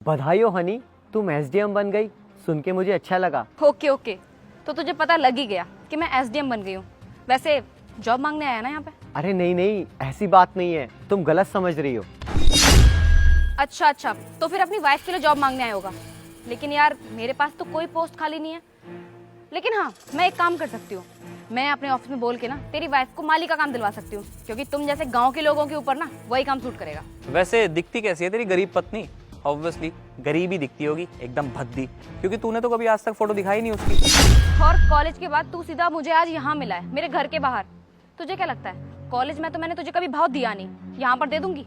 बधाई हो हनी, तुम एसडीएम बन गई। सुन के मुझे अच्छा लगा। ओके ओके, तो तुझे पता लग ही गया कि मैं एसडीएम बन गई हूँ। वैसे जॉब मांगने आया ना यहाँ पे? अरे नहीं नहीं, ऐसी बात नहीं है, तुम गलत समझ रही हो। अच्छा अच्छा, तो फिर अपनी वाइफ के लिए जॉब मांगने आया होगा। लेकिन यार मेरे पास तो कोई पोस्ट खाली नहीं है। लेकिन हाँ, मैं एक काम कर सकती हूँ। मैं अपने ऑफिस में बोल के ना तेरी वाइफ को माली का काम दिलवा सकती हूँ, क्योंकि तुम जैसे गाँव के लोगों के ऊपर ना वही काम सूट करेगा। वैसे दिखती कैसी है तेरी गरीब पत्नी? ऑब्वियसली गरीब ही दिखती होगी, एकदम भद्दी, क्योंकि तूने तो कभी आज तक फोटो दिखाई नहीं उसकी। और कॉलेज के बाद तू सीधा मुझे आज यहाँ मिला है, मेरे घर के बाहर। तुझे क्या लगता है कॉलेज में तो मैंने तुझे कभी भाव दिया नहीं, यहाँ पर दे दूंगी?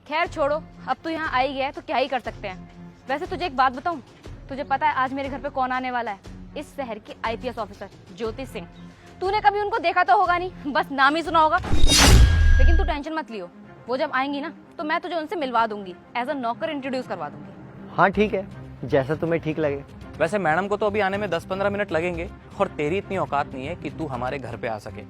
खैर छोड़ो, अब तू यहाँ आई गया है तो क्या ही कर सकते हैं। वैसे तुझे एक बात बताऊँ, तुझे पता है आज मेरे घर पे कौन आने वाला है? इस शहर की आईपीएस ऑफिसर ज्योति सिंह। तूने कभी उनको देखा तो होगा नहीं, बस नाम ही सुना होगा। लेकिन तू टेंशन मत लियो, वो जब आएंगी ना तो मैं तुझे उनसे मिलवा दूंगी, एज अ नौकर इंट्रोड्यूस करवा दूंगी। हाँ ठीक है, जैसा तुम्हें ठीक लगे। वैसे मैडम को तो अभी आने में 10-15 मिनट लगेंगे, और तेरी इतनी औकात नहीं है कि तू हमारे घर पे आ सके।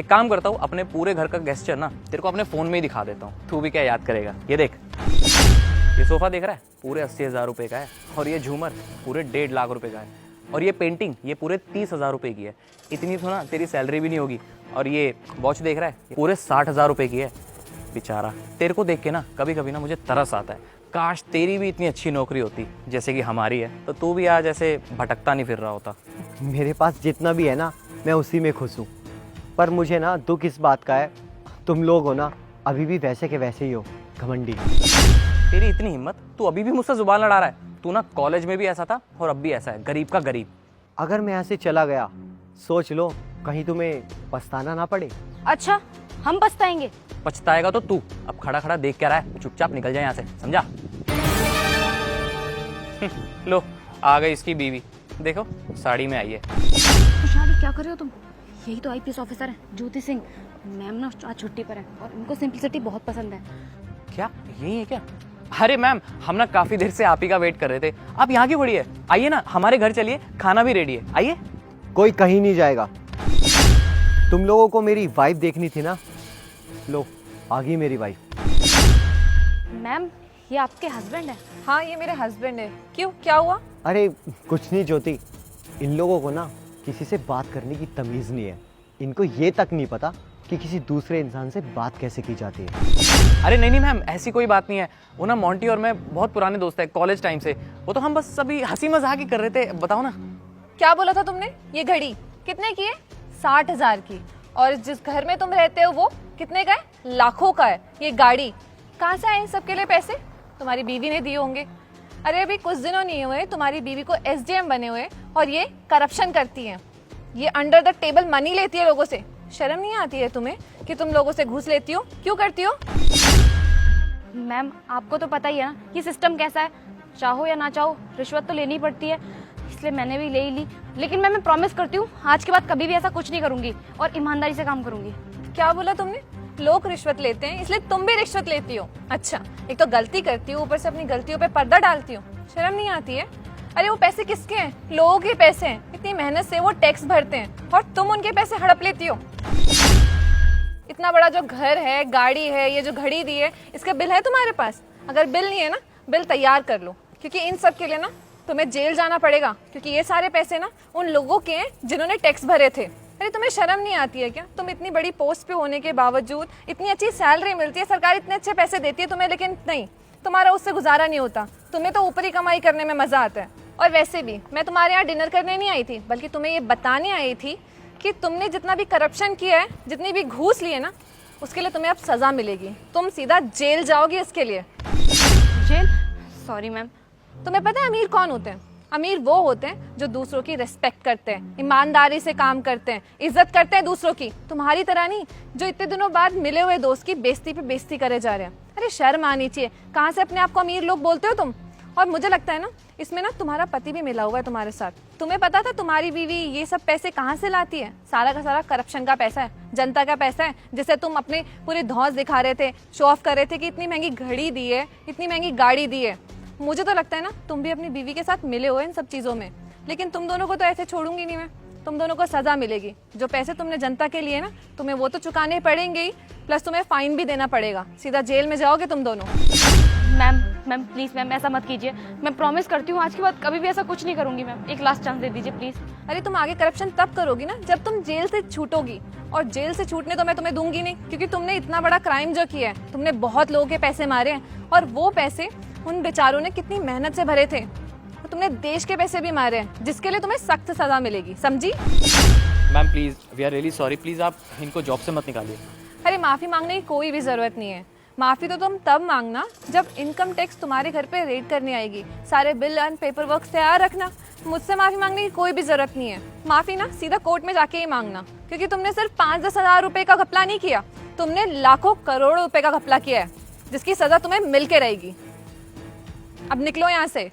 एक काम करता हूँ, अपने पूरे घर का गेस्चर ना तेरे को अपने फोन में ही दिखा देता हूँ, तू भी क्या याद करेगा। ये देख, ये सोफा देख रहा है, पूरे 80,000 रुपए का है। और ये झूमर पूरे 1.5 लाख रुपए का है। और ये पेंटिंग ये पूरे 30,000 रुपए की है। इतनी तो ना तेरी सैलरी भी नहीं होगी। और ये वॉच देख रहा है, ये पूरे 60,000 रुपए की है। बेचारा, तेरे को देख के ना कभी कभी ना मुझे तरस आता है, काश तेरी भी इतनी अच्छी नौकरी होती जैसे कि हमारी है, तो तू भी आज ऐसे भटकता नहीं फिर रहा होता। मेरे पास जितना भी है ना, मैं उसी में खुश हूँ। पर मुझे ना दुख इस बात का है, तुम लोग हो ना अभी भी वैसे के वैसे ही हो, घमंडी। तेरी इतनी हिम्मत, तू अभी भी मुझसे जुबान लड़ा रहा है। तू ना कॉलेज में भी ऐसा था और अब भी ऐसा है, गरीब का गरीब। अगर मैं यहाँ से चला गया, सोच लो कहीं तुम्हें पछताना ना पड़े। अच्छा, हम पछताएंगे? पछताएगा तो तू। अब खड़ा खड़ा देख क्या रहा है, चुपचाप निकल जाए यहाँ से, समझा? लो, आ गई इसकी बीवी। देखो साड़ी में आई है। खुशहाली क्या कर रहे हो तुम? यही तो आईपीएस ऑफिसर है ज्योति सिंह। मैम ना आज छुट्टी पर है और उनको सिंपलिसिटी बहुत पसंद है। क्या यही है क्या? अरे मैम, हम ना काफी देर से आप ही का वेट कर रहे थे। आप यहाँ क्यों खड़ी है? आइए ना, हमारे घर चलिए, खाना भी रेडी है, आइए। कोई कहीं नहीं जाएगा। तुम लोगों को मेरी वाइफ देखनी थी ना, लो आ गई मेरी वाइफ। मैम, ये आपके हस्बैंड है? हाँ, ये मेरे हस्बैंड है। क्यों, क्या हुआ? अरे कुछ नहीं ज्योति, इन लोगों को ना किसी से बात करने की तमीज़ नहीं है। इनको ये तक नहीं पता कि किसी दूसरे इंसान से बात कैसे की जाती है। अरे नहीं नहीं मैम, ऐसी कोई बात नहीं है। वो ना मोंटी और मैं बहुत पुराने दोस्त है कॉलेज टाइम से। वो तो हम बस सभी हंसी मजाक ही कर रहे थे। बताओ ना। क्या बोला था तुमने? ये घड़ी कितने की है? 60,000 की। और जिस घर में तुम रहते हो वो कितने का है? लाखों का है। ये गाड़ी कहाँ से आए इन सबके लिए पैसे? तुम्हारी बीवी ने दिए होंगे। अरे अभी कुछ दिनों नहीं हुए तुम्हारी बीवी को एसडीएम बने हुए, और ये करप्शन करती है। ये अंडर द टेबल मनी लेती है लोगों से। शर्म नहीं आती है तुम्हें कि तुम लोगों से घूस लेती हो? क्यों करती हो? मैम, आपको तो पता ही है ना ये सिस्टम कैसा है। चाहो या ना चाहो रिश्वत तो लेनी पड़ती है, इसलिए मैंने भी ले ही ली। लेकिन मैं प्रॉमिस करती हूँ आज के बाद कभी भी ऐसा कुछ नहीं करूंगी और ईमानदारी से काम करूंगी। क्या बोला तुमने? लोग रिश्वत लेते हैं इसलिए तुम भी रिश्वत लेती हो? अच्छा, एक तो गलती करती हो, ऊपर से अपनी गलतियों पे पर्दा डालती हो। शर्म नहीं आती है? अरे वो पैसे किसके हैं? लोगों के पैसे हैं। इतनी मेहनत से वो टैक्स भरते हैं और तुम उनके पैसे हड़प लेती हो। इतना बड़ा जो घर है, गाड़ी है, ये जो घड़ी दी है, इसका बिल है तुम्हारे पास? अगर बिल नहीं है ना, बिल तैयार कर लो, क्योंकि इन सब के लिए ना तुम्हें जेल जाना पड़ेगा, क्योंकि ये सारे पैसे ना उन लोगों के हैं जिन्होंने टैक्स भरे थे। अरे तुम्हें शर्म नहीं आती है क्या? तुम इतनी बड़ी पोस्ट पे होने के बावजूद, इतनी अच्छी सैलरी मिलती है, सरकार इतने अच्छे पैसे देती है तुम्हें, लेकिन नहीं, तुम्हारा उससे गुजारा नहीं होता। तुम्हें तो ऊपरी कमाई करने में मजा आता है। और वैसे भी मैं तुम्हारे यहाँ डिनर करने नहीं आई थी, बल्कि तुम्हें ये बताने आई थी कि तुमने जितना भी करप्शन किया है, जितनी भी घूस ली है ना, उसके लिए तुम्हें अब सजा मिलेगी। तुम सीधा जेल जाओगी इसके लिए। जेल? Sorry ma'am. तुम्हें पता है अमीर कौन होते हैं? अमीर वो होते हैं जो दूसरों की रिस्पेक्ट करते हैं, ईमानदारी से काम करते हैं, इज्जत करते हैं दूसरों की। तुम्हारी तरह नहीं, जो इतने दिनों बाद मिले हुए दोस्त की बेइज्जती पे बेइज्जती करे जा रहे हैं। अरे शर्म आनी चाहिए। कहाँ से अपने आप को अमीर लोग बोलते हो तुम? और मुझे लगता है ना, इसमें ना तुम्हारा पति भी मिला हुआ है तुम्हारे साथ। तुम्हें पता था तुम्हारी बीवी ये सब पैसे कहाँ से लाती है? सारा का सारा करप्शन का पैसा है, जनता का पैसा है, जिसे तुम अपने पूरे धौंस दिखा रहे थे, शो ऑफ कर रहे थे कि इतनी महंगी घड़ी दी है, इतनी महंगी गाड़ी दी है। मुझे तो लगता है ना तुम भी अपनी बीवी के साथ मिले हुए इन सब चीज़ों में। लेकिन तुम दोनों को तो ऐसे छोड़ूंगी नहीं मैं। तुम दोनों को सजा मिलेगी। जो पैसे तुमने जनता के लिए ना, तुम्हें वो तो चुकाने पड़ेंगे ही, प्लस तुम्हें फाइन भी देना पड़ेगा। सीधा जेल में जाओगे तुम दोनों। मैम, मैम प्लीज़ मैम ऐसा मत कीजिए, मैं प्रॉमिस करती हूँ आज के बाद कभी भी ऐसा कुछ नहीं करूँगी मैम। एक लास्ट चांस दे दीजिए प्लीज़। अरे तुम आगे करप्शन तब करोगी ना जब तुम जेल से छूटोगी, और जेल से छूटने तो मैं तुम्हें दूंगी नहीं, क्योंकि तुमने इतना बड़ा क्राइम जो किया है, तुमने बहुत लोगों के पैसे मारे हैं, और वो पैसे उन बेचारों ने कितनी मेहनत से भरे थे, और तुमने देश के पैसे भी मारे हैं, जिसके लिए तुम्हें सख्त सजा मिलेगी, समझी? Ma'am please, we are really sorry, please आप इनको जॉब से मत निकालिए। अरे माफ़ी मांगने की कोई भी ज़रूरत नहीं है। माफ़ी तो तुम तब मांगना जब इनकम टैक्स तुम्हारे घर पे रेड करने आएगी। सारे बिल एंड पेपर वर्क तैयार रखना। मुझसे माफ़ी मांगने की कोई भी ज़रूरत नहीं है। माफ़ी ना सीधा कोर्ट में जाके ही मांगना, क्योंकि तुमने सिर्फ 5-10 हज़ार रुपये का घपला नहीं किया, तुमने लाखों करोड़ों रुपए का घपला किया है, जिसकी सज़ा तुम्हें मिल के रहेगी। अब निकलो यहाँ से।